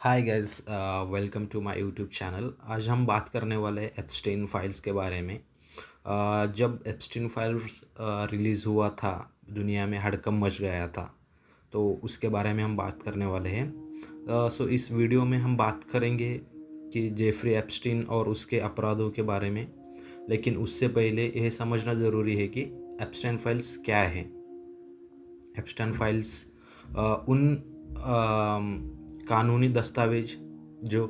Hi guys, welcome to my YouTube channel. आज हम बात करने वाले हैं एप्स्टीन फाइल्स के बारे में। जब एप्स्टीन फाइल्स रिलीज़ हुआ था, दुनिया में हड़कंप मच गया था, तो उसके बारे में हम बात करने वाले हैं। सो इस वीडियो में हम बात करेंगे कि जेफरी एप्स्टीन और उसके अपराधों के बारे में। लेकिन उससे पहले यह समझना ज़रूरी है कि एप्स्टीन फाइल्स क्या है। एप्स्टाइन फाइल्स उन कानूनी दस्तावेज जो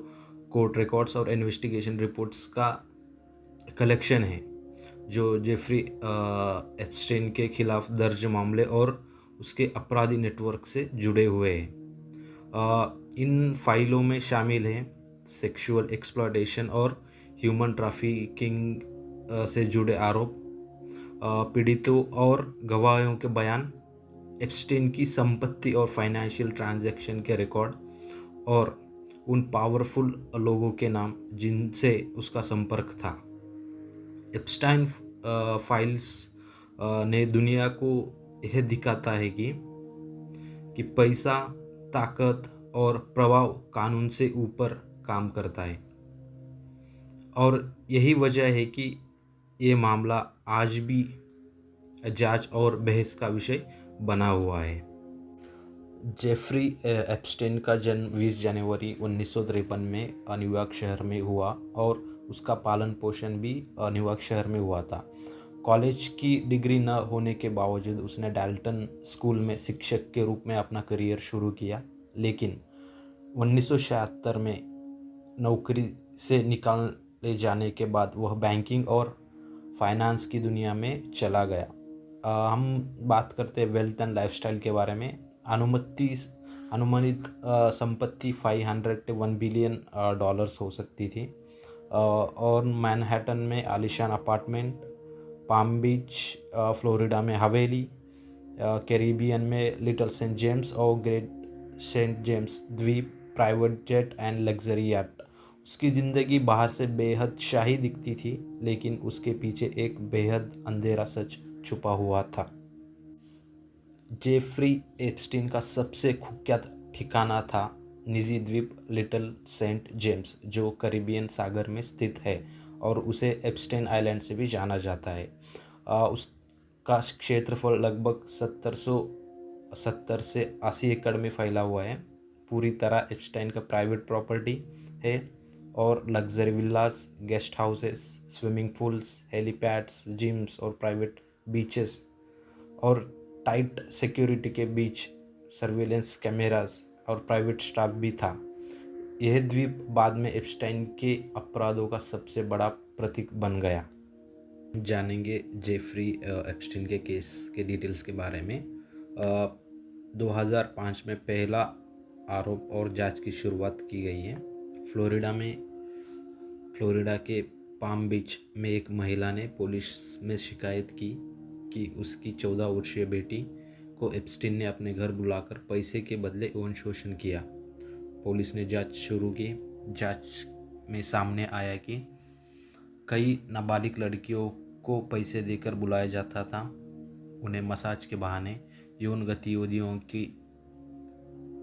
कोर्ट रिकॉर्ड्स और इन्वेस्टिगेशन रिपोर्ट्स का कलेक्शन है, जो जेफरी एप्स्टीन के खिलाफ दर्ज मामले और उसके अपराधी नेटवर्क से जुड़े हुए हैं। इन फाइलों में शामिल हैं सेक्सुअल एक्सप्लॉयटेशन और ह्यूमन ट्रैफिकिंग से जुड़े आरोप, पीड़ितों और गवाहों के बयान, एप्स्टीन की संपत्ति और फाइनेंशियल ट्रांजैक्शन के रिकॉर्ड और उन पावरफुल लोगों के नाम जिनसे उसका संपर्क था। एप्स्टाइन फाइल्स ने दुनिया को यह दिखाता है कि पैसा, ताकत और प्रभाव कानून से ऊपर काम करता है, और यही वजह है कि ये मामला आज भी जांच और बहस का विषय बना हुआ है। जेफरी एप्स्टीन का जन्म 20 जनवरी 1953 में न्यूयॉर्क शहर में हुआ और उसका पालन पोषण भी न्यूयॉर्क शहर में हुआ था। कॉलेज की डिग्री न होने के बावजूद उसने डाल्टन स्कूल में शिक्षक के रूप में अपना करियर शुरू किया, लेकिन 1976 में नौकरी से निकाले जाने के बाद वह बैंकिंग और फाइनेंस की दुनिया में चला गया। हम बात करते हैं वेल्थ एंड लाइफस्टाइल के बारे में। अनुमानित संपत्ति 500 से 1 बिलियन डॉलर्स हो सकती थी, और मैनहट्टन में आलीशान अपार्टमेंट, पाम बीच फ्लोरिडा में हवेली, कैरिबियन में लिटिल सेंट जेम्स और ग्रेट सेंट जेम्स द्वीप, private jet and luxury yacht. उसकी ज़िंदगी बाहर से बेहद शाही दिखती थी, लेकिन उसके पीछे एक बेहद अंधेरा सच छुपा हुआ था। जेफरी एप्स्टीन का सबसे कुख्यात ठिकाना था निजी द्वीप लिटिल सेंट जेम्स, जो कैरिबियन सागर में स्थित है और उसे एप्स्टीन आइलैंड से भी जाना जाता है। उसका क्षेत्रफल लगभग 70 से 80 एकड़ में फैला हुआ है। पूरी तरह एप्स्टीन का प्राइवेट प्रॉपर्टी है, और luxury villas, guest houses, swimming pools, helipads, gyms और प्राइवेट बीचेस और टाइट सिक्योरिटी के बीच सर्विलेंस कैमरास और प्राइवेट स्टाफ भी था। यह द्वीप बाद में एप्स्टाइन के अपराधों का सबसे बड़ा प्रतीक बन गया। जानेंगे जेफरी एप्स्टाइन के केस के डिटेल्स के बारे में। 2005 में पहला आरोप और जांच की शुरुआत की गई है। फ्लोरिडा के पाम बीच में एक महिला ने पुलिस में शिकायत की कि उसकी 14 वर्षीय बेटी को एप्स्टीन ने अपने घर बुलाकर पैसे के बदले यौन शोषण किया। पुलिस ने जांच शुरू की। जांच में सामने आया कि कई नाबालिग लड़कियों को पैसे देकर बुलाया जाता था, उन्हें मसाज के बहाने यौन गतिविधियों के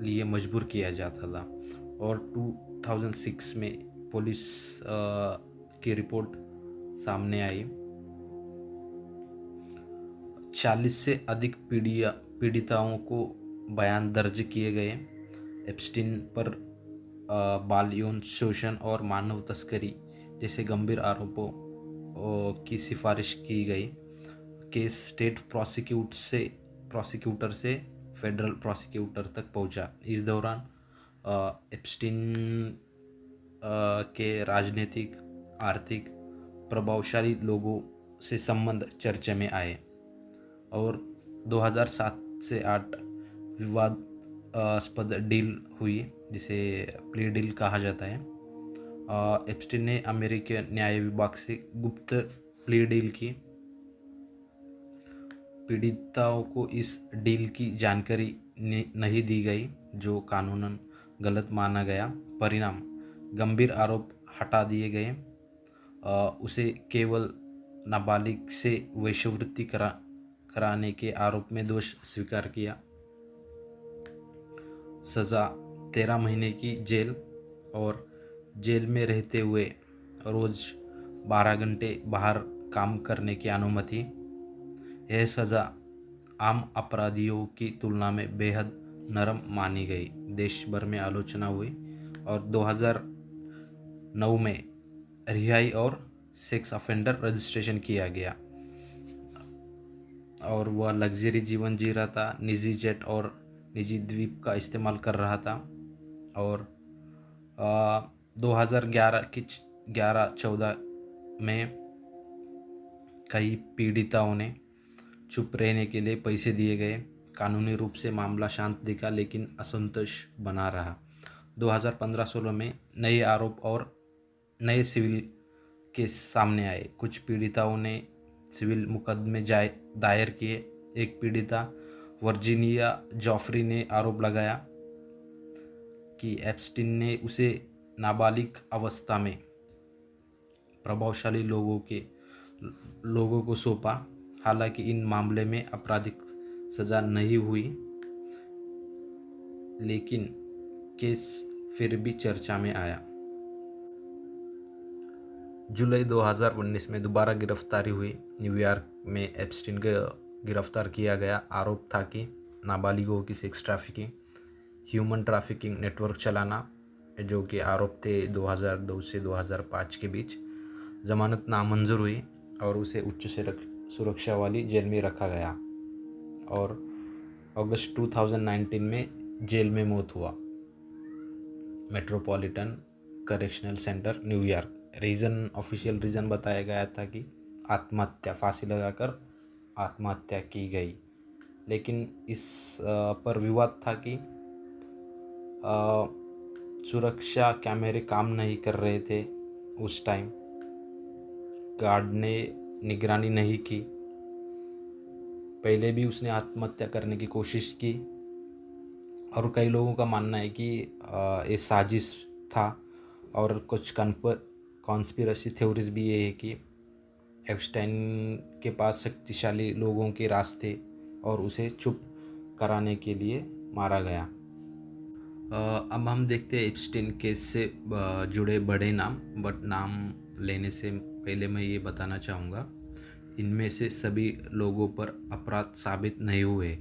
लिए मजबूर किया जाता था। और 2006 में पुलिस की रिपोर्ट सामने आई। 40 से अधिक पीड़िताओं को बयान दर्ज किए गए। एप्स्टीन पर बाल यौन शोषण और मानव तस्करी जैसे गंभीर आरोपों की सिफारिश की गई। केस स्टेट प्रोसिक्यूटर से फेडरल प्रोसिक्यूटर तक पहुंचा। इस दौरान एप्स्टीन के राजनीतिक, आर्थिक, प्रभावशाली लोगों से संबंध चर्चा में आए, और 2007 से 8 विवादास्पद डील हुई, जिसे प्ली डील कहा जाता है। एप्स्टीन ने अमेरिकी न्याय विभाग से गुप्त प्ली डील की। पीड़िताओं को इस डील की जानकारी नहीं दी गई, जो कानूनन गलत माना गया। परिणाम, गंभीर आरोप हटा दिए गए। उसे केवल नाबालिग से वेश्यावृत्ति कराने के आरोप में दोष स्वीकार किया। सज़ा 13 महीने की जेल और जेल में रहते हुए रोज़ 12 घंटे बाहर काम करने की अनुमति। यह सज़ा आम अपराधियों की तुलना में बेहद नरम मानी गई। देश भर में आलोचना हुई और 2009 में रिहाई और सेक्स ऑफेंडर रजिस्ट्रेशन किया गया और वह लग्जरी जीवन जी रहा था। निजी जेट और निजी द्वीप का इस्तेमाल कर रहा था और 2011 की 11-14 में कई पीड़िताओं ने चुप रहने के लिए पैसे दिए गए। कानूनी रूप से मामला शांत दिखा लेकिन असंतोष बना रहा। 2015-16 में नए आरोप और नए सिविल केस सामने आए। कुछ पीड़िताओं ने सिविल मुकदमे दायर किए। एक पीड़िता वर्जीनिया जॉफरी ने आरोप लगाया कि एप्स्टीन ने उसे नाबालिग अवस्था में प्रभावशाली लोगों को सौंपा। हालांकि इन मामले में आपराधिक सजा नहीं हुई, लेकिन केस फिर भी चर्चा में आया। जुलाई 2019 में दोबारा गिरफ्तारी हुई। न्यूयॉर्क में एप्स्टीन को गिरफ्तार किया गया। आरोप था कि नाबालिगों की sex trafficking, human trafficking network चलाना, जो कि आरोप थे 2002 से 2005 के बीच। जमानत नामंजूर हुई और उसे उच्च सुरक्षा वाली जेल में रखा गया और अगस्त 2019 में जेल में मौत हुआ। Metropolitan correctional centre New York. Official reason बताया गया था कि आत्महत्या, फांसी लगाकर आत्महत्या की गई। लेकिन इस पर विवाद था कि सुरक्षा कैमरे काम नहीं कर रहे थे उस टाइम, गार्ड ने निगरानी नहीं की। पहले भी उसने आत्महत्या करने की कोशिश की और कई लोगों का मानना है कि ये साजिश था और कुछ कॉन्स्पिरेसी थ्योरीज भी ये है कि एप्स्टाइन के पास शक्तिशाली लोगों के राज थे और उसे चुप कराने के लिए मारा गया। अब हम देखते हैं एप्स्टाइन केस से जुड़े बड़े नाम, बट नाम लेने से पहले मैं ये बताना चाहूँगा, इनमें से सभी लोगों पर अपराध साबित नहीं हुए।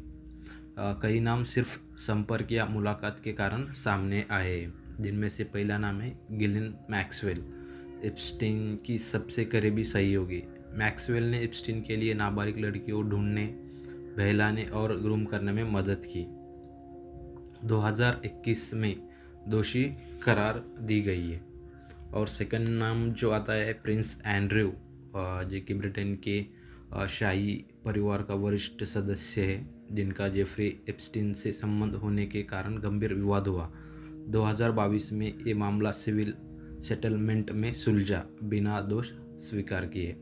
कई नाम सिर्फ संपर्क या मुलाकात के कारण सामने आए, जिनमें से पहला नाम है गिलेन मैक्सवेल, एप्स्टाइन की सबसे करीबी सहयोगी। मैक्सवेल ने एप्स्टाइन के लिए नाबालिग लड़कियों ढूंढने, बहलाने और ग्रूम करने में मदद की। 2021 में दोषी करार दी गई है। और सेकंड नाम जो आता है प्रिंस एंड्रयू, जो कि ब्रिटेन के शाही परिवार का वरिष्ठ सदस्य है, जिनका जेफरी एप्स्टीन से संबंध होने के कारण गंभीर विवाद हुआ। 2022 में ये मामला सिविल सेटलमेंट में सुलझा बिना दोष स्वीकार किए।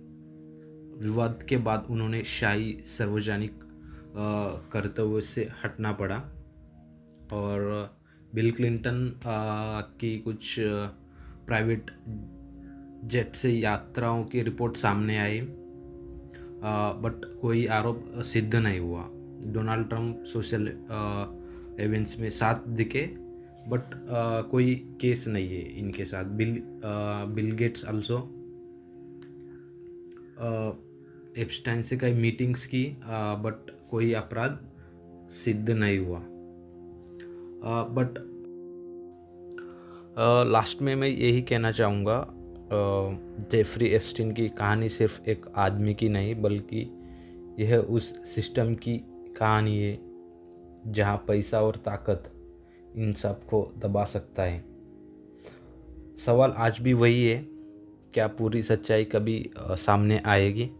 विवाद के बाद उन्होंने शाही सार्वजनिक कर्तव्य से हटना पड़ा और बिल क्लिंटन की कुछ प्राइवेट जेट से यात्राओं की रिपोर्ट सामने आई, बट कोई आरोप सिद्ध नहीं हुआ। डोनाल्ड ट्रंप सोशल इवेंट्स में साथ दिखे, बट कोई केस नहीं है इनके साथ। बिल गेट्स आल्सो एप्स्टाइन से कई मीटिंग्स की, बट कोई अपराध सिद्ध नहीं हुआ। बट लास्ट में मैं यही कहना चाहूँगा, जेफरी एप्स्टीन की कहानी सिर्फ एक आदमी की नहीं, बल्कि यह उस सिस्टम की कहानी है जहाँ पैसा और ताकत इन सब को दबा सकता है। सवाल आज भी वही है, क्या पूरी सच्चाई कभी सामने आएगी?